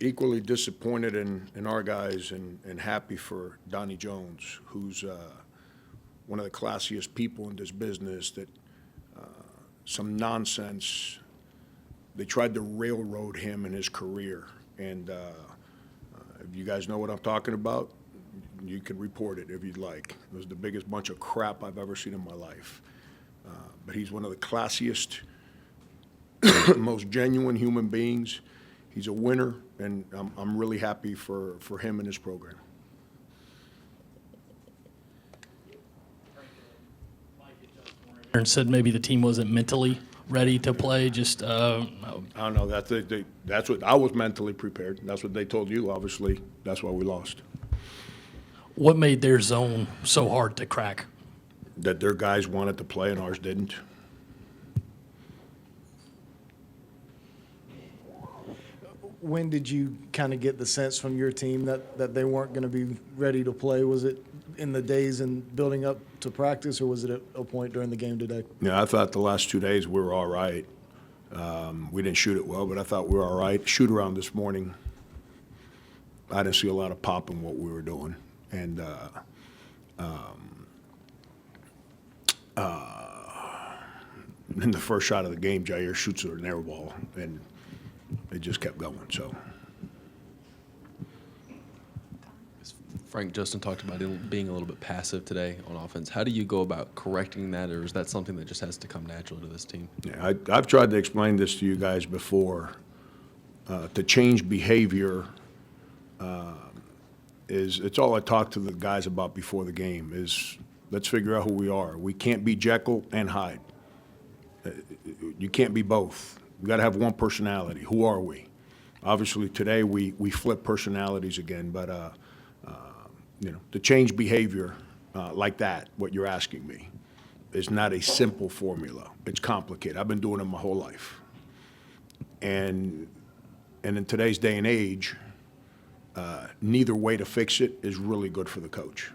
Equally disappointed in our guys and happy for Donnie Jones, who's one of the classiest people in this business. That some nonsense. They tried to railroad him in his career, and if you guys know what I'm talking about, you can report it if you'd like. It was the biggest bunch of crap I've ever seen in my life. But he's one of the classiest, most genuine human beings. He's a winner, and I'm really happy for him and his program. And said maybe the team wasn't mentally ready to play. Just I don't know. That's what I was mentally prepared. That's what they told you. Obviously, that's why we lost. what made their zone so hard to crack? That their guys wanted to play and ours didn't. When did you kind of get the sense from your team that they weren't going to be ready to play? Was it in the days and building up to practice, or was it at a point during the game today? Yeah, I thought the last 2 days we were all right. We didn't shoot it well, but I thought we were all right. Shoot around this morning, I didn't see a lot of pop in what we were doing. And in the first shot of the game, Jair shoots an air ball, and it just kept going. So, Frank, Justin talked about it being a little bit passive today on offense. How do you go about correcting that, or is that something that just has to come natural to this team? yeah, I've tried to explain this to you guys before. To change behavior it's all I talk to the guys about before the game is let's figure out who we are. We can't be Jekyll and Hyde. You can't be both. We got to have one personality. Who are we? Obviously, today we flip personalities again, but to change behavior like that, what you're asking me, is not a simple formula. It's complicated. I've been doing it my whole life, and in today's day and age, neither way to fix it is really good for the coach.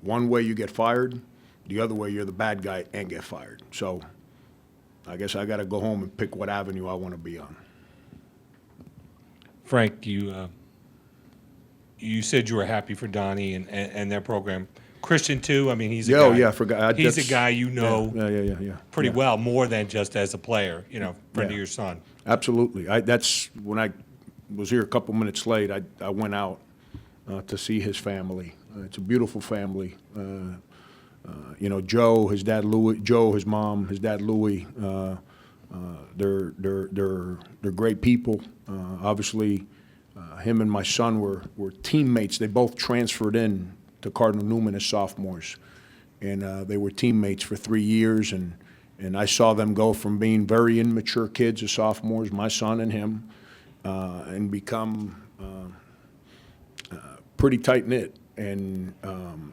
One way you get fired, the other way you're the bad guy and get fired. So I guess I got to go home and pick what avenue I want to be on. Frank, you said you were happy for Donnie and their program. Christian too. I mean, he's a guy. Yeah, I forgot. He's a guy you know Yeah. pretty well, more than just as a player. Friend of your son. Absolutely. That's when I was here a couple minutes late. I went out to see his family. It's a beautiful family. Joe, his dad Louis, Joe, his mom, his dad Louis. They're great people. Obviously, him and my son were teammates. They both transferred in to Cardinal Newman as sophomores, and they were teammates for 3 years. And I saw them go from being very immature kids as sophomores, my son and him, and become pretty tight knit and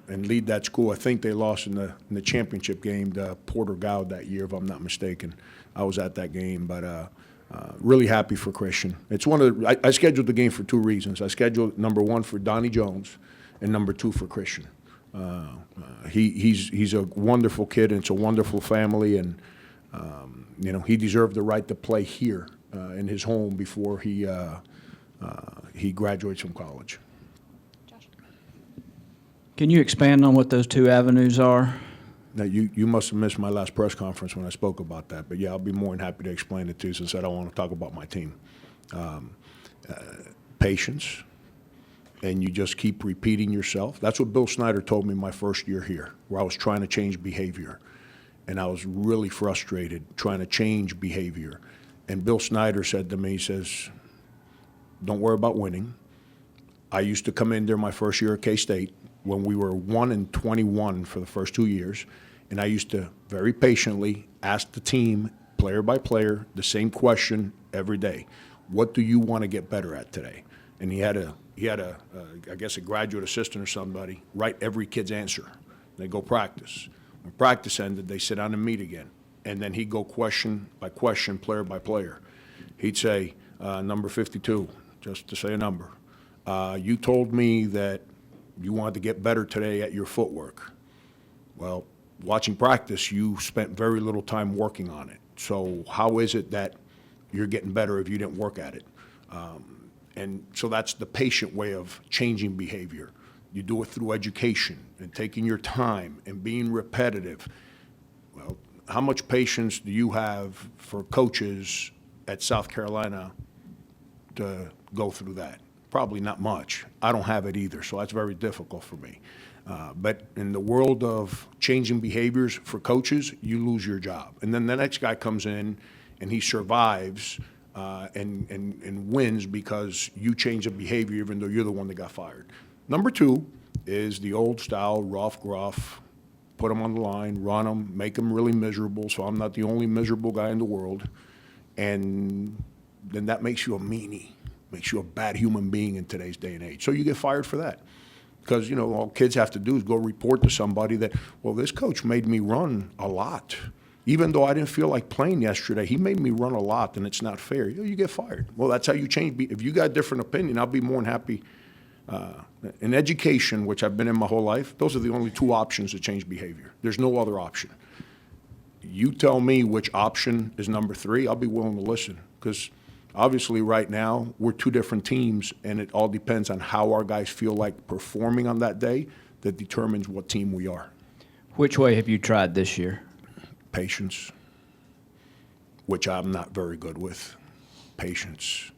lead that school. I think they lost in the championship game to Porter Goud that year, if I'm not mistaken. I was at that game, but really happy for Christian. It's one of I scheduled the game for 2 reasons. I scheduled number 1 for Donnie Jones, and number 2 for Christian. He's a wonderful kid, and it's a wonderful family, and he deserved the right to play here in his home before he graduates from college. Can you expand on what those 2 avenues are? Now, you must have missed my last press conference when I spoke about that, but yeah, I'll be more than happy to explain it to you since I don't want to talk about my team. Patience, and you just keep repeating yourself. That's what Bill Snyder told me my first year here, where I was trying to change behavior, and I was really frustrated trying to change behavior. And Bill Snyder said to me, he says, don't worry about winning. I used to come in there my first year at K-State when we were 1-21 for the first 2 years, and I used to very patiently ask the team, player by player, the same question every day. What do you want to get better at today? And he had a I guess a graduate assistant or somebody write every kid's answer. They go practice. When practice ended, they sit down and meet again. And then he'd go question by question, player by player. He'd say, number 52, just to say a number. You told me that you wanted to get better today at your footwork. Well, watching practice, you spent very little time working on it. So how is it that you're getting better if you didn't work at it? And so that's the patient way of changing behavior. You do it through education and taking your time and being repetitive. Well, how much patience do you have for coaches at South Carolina to go through that? Probably not much. I don't have it either, so that's very difficult for me. But in the world of changing behaviors for coaches, you lose your job. And then the next guy comes in and he survives and wins because you change the behavior even though you're the one that got fired. Number two is the old style, rough, gruff, put them on the line, run them, make them really miserable so I'm not the only miserable guy in the world. And then that makes you a meanie, makes you a bad human being in today's day and age. So you get fired for that. Because, all kids have to do is go report to somebody that, well, this coach made me run a lot. Even though I didn't feel like playing yesterday, he made me run a lot, and it's not fair. You get fired. Well, that's how you change. If you got a different opinion, I'll be more than happy. In education, which I've been in my whole life, those are the only two options to change behavior. There's no other option. You tell me which option is number three, I'll be willing to listen. Because obviously right now, we're two different teams, and it all depends on how our guys feel like performing on that day that determines what team we are. Which way have you tried this year? Patience, which I'm not very good with. Patience.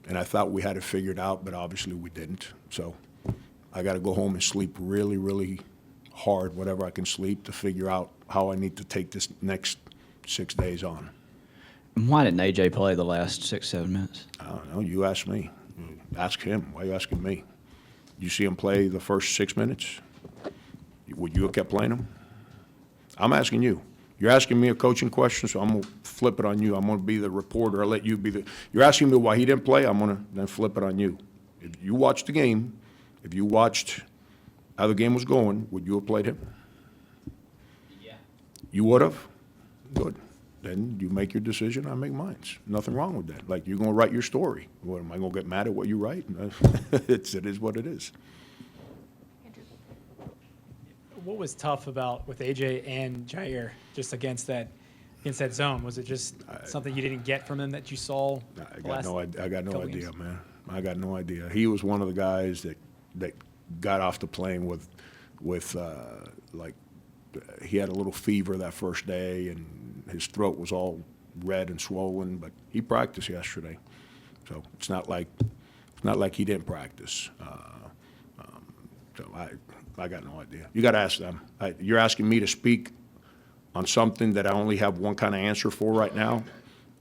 And I thought we had it figured out, but obviously we didn't. So I got to go home and sleep really, really hard, whatever I can sleep, to figure out how I need to take this next 6 days on. And why didn't AJ play the last 6-7 minutes? I don't know. You ask me. Ask him. Why are you asking me? You see him play the first 6 minutes? Would you have kept playing him? I'm asking you. You're asking me a coaching question, so I'm going to flip it on you. I'm going to be the reporter. I'll let you be the – you're asking me why he didn't play. I'm going to then flip it on you. If you watched the game, if you watched how the game was going, would you have played him? Yeah. You would have? Good. Then you make your decision, I make mine. Nothing wrong with that. Like, you're going to write your story. What, am I going to get mad at what you write? It is what it is. What was tough about with AJ and Jair just against that zone? Was it just something you didn't get from him that you saw? I got no idea, man. I got no idea. He was one of the guys that got off the plane with he had a little fever that first day, and his throat was all red and swollen. But he practiced yesterday, so it's not like he didn't practice. So I got no idea. You got to ask them. You're asking me to speak on something that I only have one kind of answer for right now,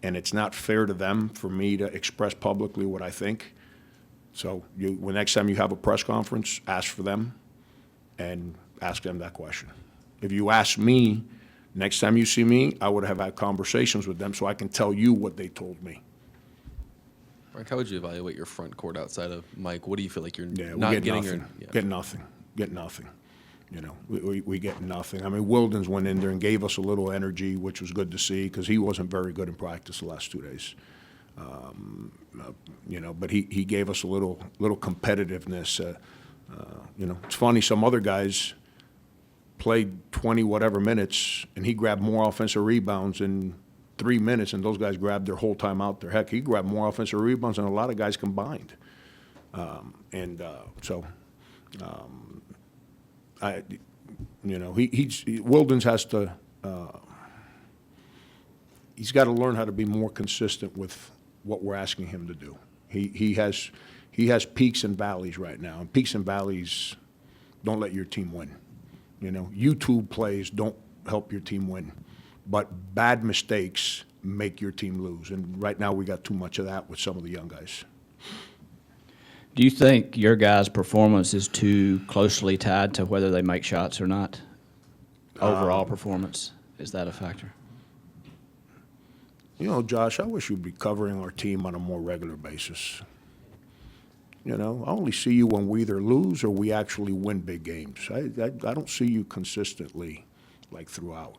and it's not fair to them for me to express publicly what I think. So when next time you have a press conference, ask for them and ask them that question. If you ask me, next time you see me, I would have had conversations with them so I can tell you what they told me. Frank, how would you evaluate your front court outside of Mike? What do you feel like you're Yeah, not we get getting? nothing. Yeah. Get nothing. Get nothing. We get nothing. I mean, Wildens went in there and gave us a little energy, which was good to see because he wasn't very good in practice the last 2 days. But he gave us a little competitiveness. It's funny, some other guys played 20 whatever minutes, and he grabbed more offensive rebounds in 3 minutes, and those guys grabbed their whole time out there. Heck, he grabbed more offensive rebounds than a lot of guys combined. Wildens has to. He's got to learn how to be more consistent with what we're asking him to do. He has peaks and valleys right now, and peaks and valleys don't let your team win. YouTube plays don't help your team win, but bad mistakes make your team lose. And right now we got too much of that with some of the young guys. Do you think your guys' performance is too closely tied to whether they make shots or not? Overall performance, is that a factor? Josh, I wish you'd be covering our team on a more regular basis. I only see you when we either lose or we actually win big games. I don't see you consistently, like, throughout.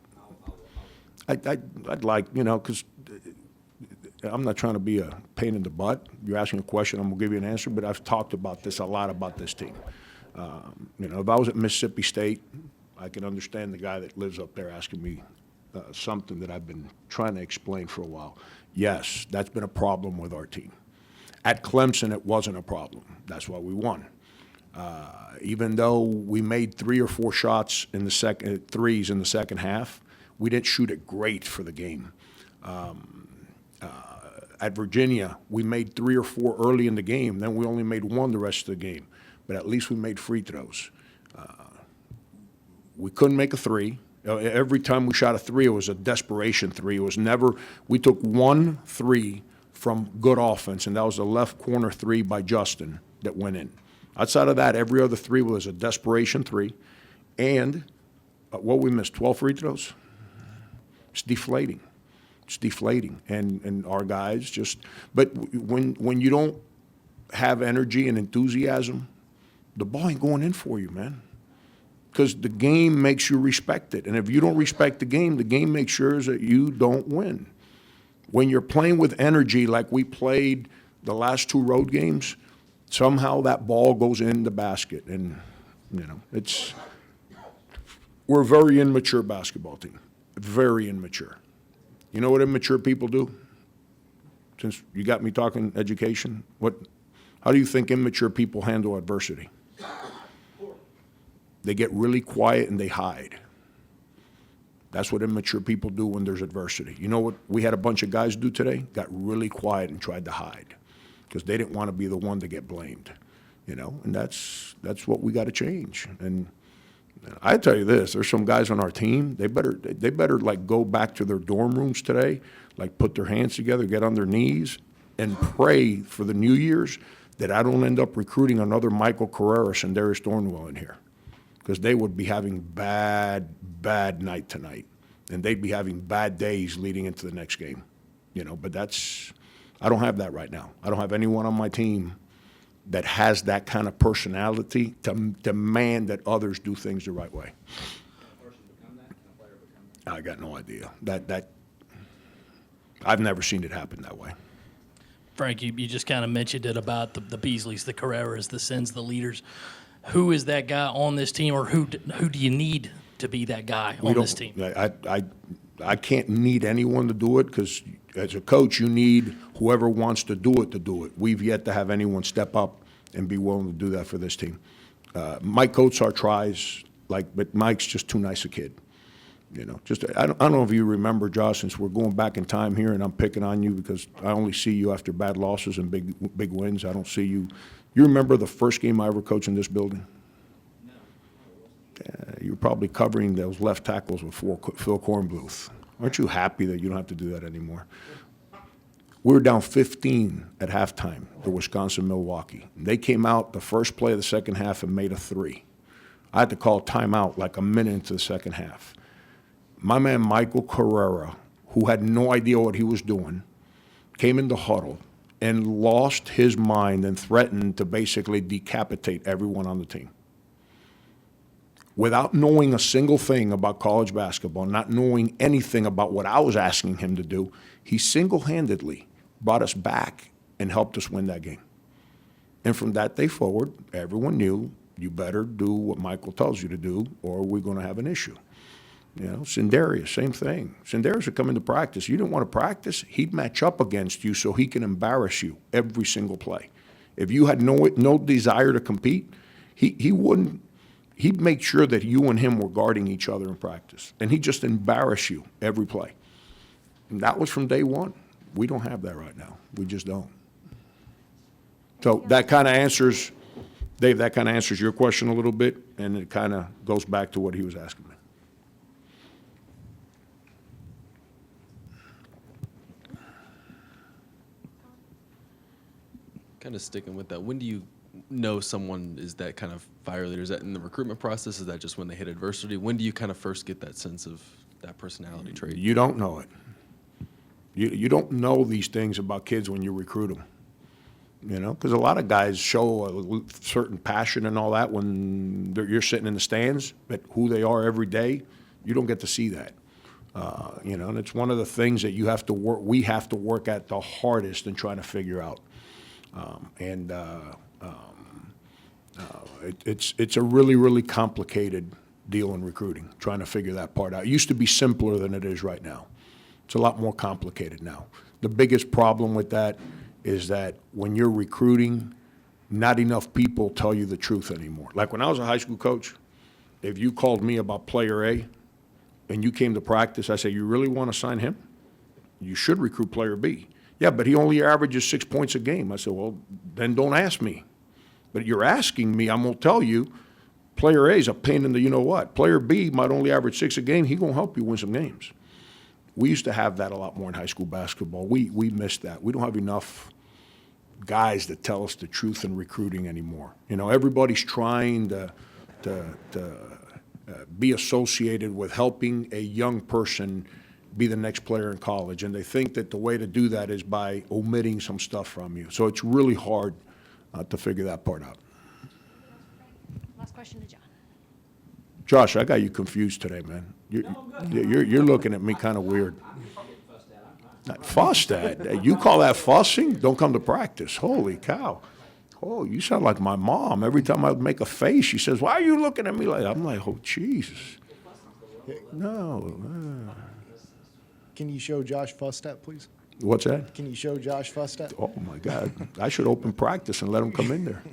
I'd like, because I'm not trying to be a pain in the butt. You're asking a question, I'm going to give you an answer, but I've talked about this a lot about this team. If I was at Mississippi State, I can understand the guy that lives up there asking me something that I've been trying to explain for a while. Yes, that's been a problem with our team. At Clemson, it wasn't a problem. That's why we won. Even though we made 3 or 4 shots in the threes in the second half, we didn't shoot it great for the game. At Virginia, we made 3 or 4 early in the game. Then we only made 1 the rest of the game. But at least we made free throws. We couldn't make a 3. Every time we shot a 3, it was a desperation 3. It was never – we took 1 3 from good offense, and that was the left corner 3 by Justin that went in. Outside of that, every other 3 was a desperation 3. And what we missed, 12 free throws? It's deflating. It's deflating. And our guys just – but when you don't have energy and enthusiasm, the ball ain't going in for you, man. Because the game makes you respect it. And if you don't respect the game makes sure that you don't win. When you're playing with energy like we played the last 2 road games, somehow that ball goes in the basket. And, you know, we're a very immature basketball team. Very immature. You know what immature people do? Since you got me talking education, how do you think immature people handle adversity? They get really quiet and they hide. That's what immature people do when there's adversity. You know what we had a bunch of guys do today? Got really quiet and tried to hide because they didn't want to be the one to get blamed, you know, and that's what we got to change. And I tell you this, there's some guys on our team, they better like go back to their dorm rooms today, like put their hands together, get on their knees, and pray for the New Year's that I don't end up recruiting another Michael Carreras and Darius Thornwell in here. Because they would be having bad night tonight. And they'd be having bad days leading into the next game. You know, but I don't have that right now. I don't have anyone on my team that has that kind of personality to demand that others do things the right way. I got no idea. I've never seen it happen that way. Frank, you just kind of mentioned it about the Beasleys, the Carreras, the Sins, the leaders. Who is that guy on this team, or who do you need to be that guy on this team? I can't need anyone to do it because as a coach, you need whoever wants to do it to do it. We've yet to have anyone step up and be willing to do that for this team. Mike Coatsar tries, but Mike's just too nice a kid. You know, I don't know if you remember, Josh, since we're going back in time here, and I'm picking on you because I only see you after bad losses and big wins. I don't see you. You remember the first game I ever coached in this building? No. You were probably covering those left tackles with Phil Kornbluth. Aren't you happy that you don't have to do that anymore? We were down 15 at halftime to Wisconsin-Milwaukee. They came out the first play of the second half and made a 3. I had to call timeout like a minute into the second half. My man Michael Carrera, who had no idea what he was doing, came in the huddle and lost his mind and threatened to basically decapitate everyone on the team. Without knowing a single thing about college basketball, not knowing anything about what I was asking him to do, he single-handedly brought us back and helped us win that game. And from that day forward, everyone knew you better do what Michael tells you to do or we're going to have an issue. You know, Sindarius, same thing. Sindarius would come into practice. You didn't want to practice, he'd match up against you so he can embarrass you every single play. If you had no desire to compete, he wouldn't. He'd make sure that you and him were guarding each other in practice, and he'd just embarrass you every play. And that was from day one. We don't have that right now. We just don't. So that kind of answers, Dave, that kind of answers your question a little bit, and it kind of goes back to what he was asking me. Kind of sticking with that, when do you know someone is that kind of fire leader? Is that in the recruitment process? Is that just when they hit adversity? When do you kind of first get that sense of that personality trait? You don't know it. You don't know these things about kids when you recruit them. You know, because a lot of guys show a certain passion and all that when you're sitting in the stands, but who they are every day, you don't get to see that. You know, and it's one of the things that you have to work. We have to work at the hardest in trying to figure out. It's a really, really complicated deal in recruiting, trying to figure that part out. It used to be simpler than it is right now. It's a lot more complicated now. The biggest problem with that is that when you're recruiting, not enough people tell you the truth anymore. Like when I was a high school coach, if you called me about player A and you came to practice, I said, you really want to sign him? You should recruit player B. Yeah, but he only averages 6 points a game. I said, well, then don't ask me. But you're asking me, I'm going to tell you, player A is a pain in the you-know-what. Player B might only average 6 a game. He's going to help you win some games. We used to have that a lot more in high school basketball. We missed that. We don't have enough guys that tell us the truth in recruiting anymore. You know, everybody's trying to be associated with helping a young person be the next player in college, and they think that the way to do that is by omitting some stuff from you. So it's really hard to figure that part out. Last question to John. Josh, I got you confused today, man. You're looking at me kind of weird. Fussed at? You call that fussing? Don't come to practice. Holy cow. Oh, you sound like my mom. Every time I make a face, she says, why are you looking at me like that? I'm like, oh, Jesus. No. Can you show Josh Fustat, please? What's that? Can you show Josh Fustat? Oh, my God. I should open practice and let him come in there.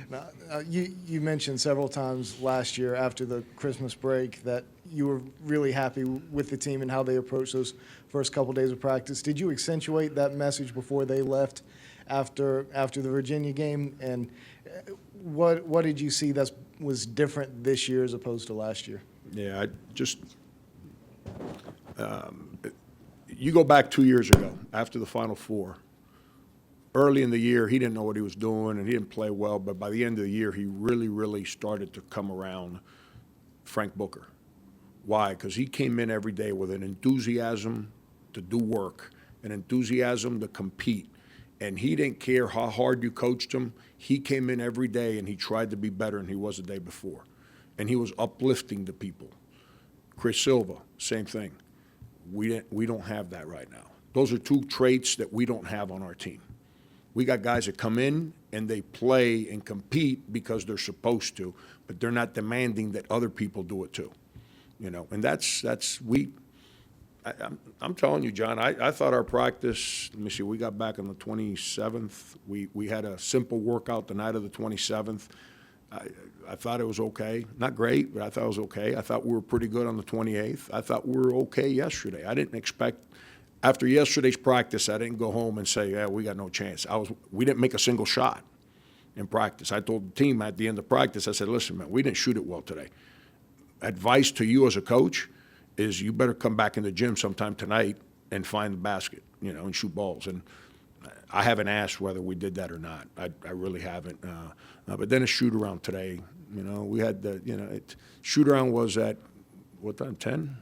Now, you mentioned several times last year after the Christmas break that you were really happy with the team and how they approached those first couple days of practice. Did you accentuate that message before they left after the Virginia game? And what did you see that was different this year as opposed to last year? Yeah, I just you go back 2 years ago after the Final Four. Early in the year, he didn't know what he was doing, and he didn't play well. But by the end of the year, he really, really started to come around Frank Booker. Why? Because he came in every day with an enthusiasm to do work, an enthusiasm to compete. And he didn't care how hard you coached him. He came in every day, and he tried to be better than he was the day before. And he was uplifting the people. Chris Silva, same thing. We don't have that right now. Those are two traits that we don't have on our team. We got guys that come in and they play and compete because they're supposed to, but they're not demanding that other people do it too. You know, and I'm telling you, John, I thought our practice, let me see, we got back on the 27th. We had a simple workout the night of the 27th. I thought it was okay. Not great, but I thought it was okay. I thought we were pretty good on the 28th. I thought we were okay yesterday. I didn't expect, after yesterday's practice, I didn't go home and say, yeah, we got no chance. We didn't make a single shot in practice. I told the team at the end of practice, I said, listen, man, we didn't shoot it well today. Advice to you as a coach is you better come back in the gym sometime tonight and find the basket, you know, and shoot balls. And I haven't asked whether we did that or not. I really haven't. But then a shoot-around today, you know, we had the, you know, shoot-around was at, what time, 10?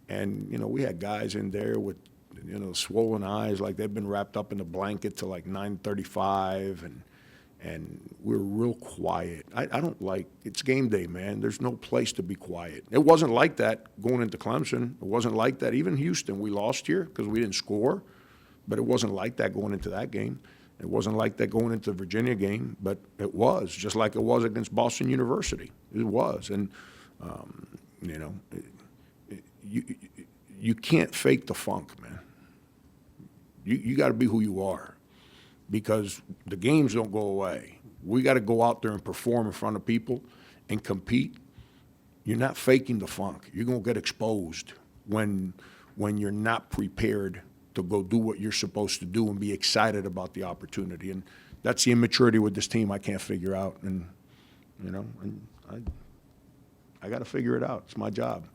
And, you know, we had guys in there with, you know, swollen eyes, like they've been wrapped up in a blanket till like 9:35, and we were real quiet. I don't like, it's game day, man. There's no place to be quiet. It wasn't like that going into Clemson. It wasn't like that. Even Houston, we lost here because we didn't score, but it wasn't like that going into that game. It wasn't like that going into the Virginia game, but it was, just like it was against Boston University. It was. And, you know, you can't fake the funk, man. You got to be who you are, because the games don't go away. We got to go out there and perform in front of people and compete. You're not faking the funk. You're going to get exposed when you're not prepared to go do what you're supposed to do and be excited about the opportunity. And that's the immaturity with this team I can't figure out. And, you know, I got to figure it out. It's my job.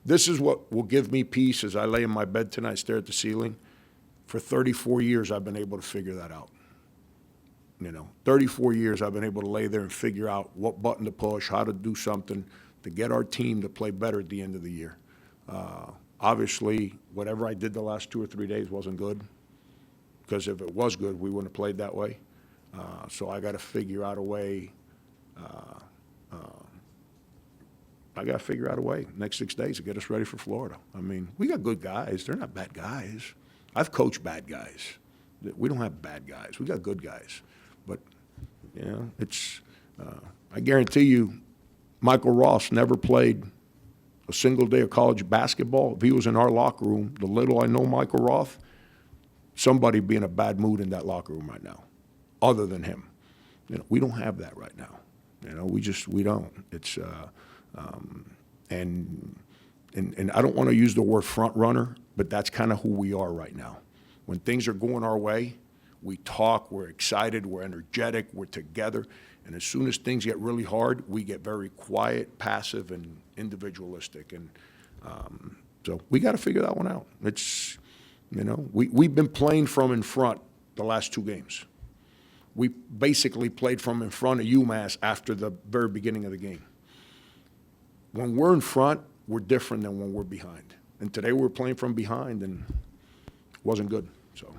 This is what will give me peace as I lay in my bed tonight, stare at the ceiling. For 34 years, I've been able to figure that out. You know, 34 years I've been able to lay there and figure out what button to push, how to do something to get our team to play better at the end of the year. Obviously, whatever I did the last 2 or 3 days wasn't good, because if it was good, we wouldn't have played that way. So I got to figure out a way. I got to figure out a way next 6 days to get us ready for Florida. I mean, we got good guys. They're not bad guys. I've coached bad guys. We don't have bad guys. We got good guys. But, you know, it's I guarantee you, Michael Ross never played a single day of college basketball. If he was in our locker room, the little I know Michael Roth, somebody be in a bad mood in that locker room right now, other than him. You know, we don't have that right now. You know, we don't. It's and I don't want to use the word front runner, but that's kind of who we are right now. When things are going our way, we talk, we're excited, we're energetic, we're together. And as soon as things get really hard, we get very quiet, passive, and individualistic. And so we got to figure that one out. It's, you know, we've been playing from in front the last 2 games. We basically played from in front of UMass after the very beginning of the game. When we're in front, we're different than when we're behind. And today we're playing from behind, and it wasn't good. So.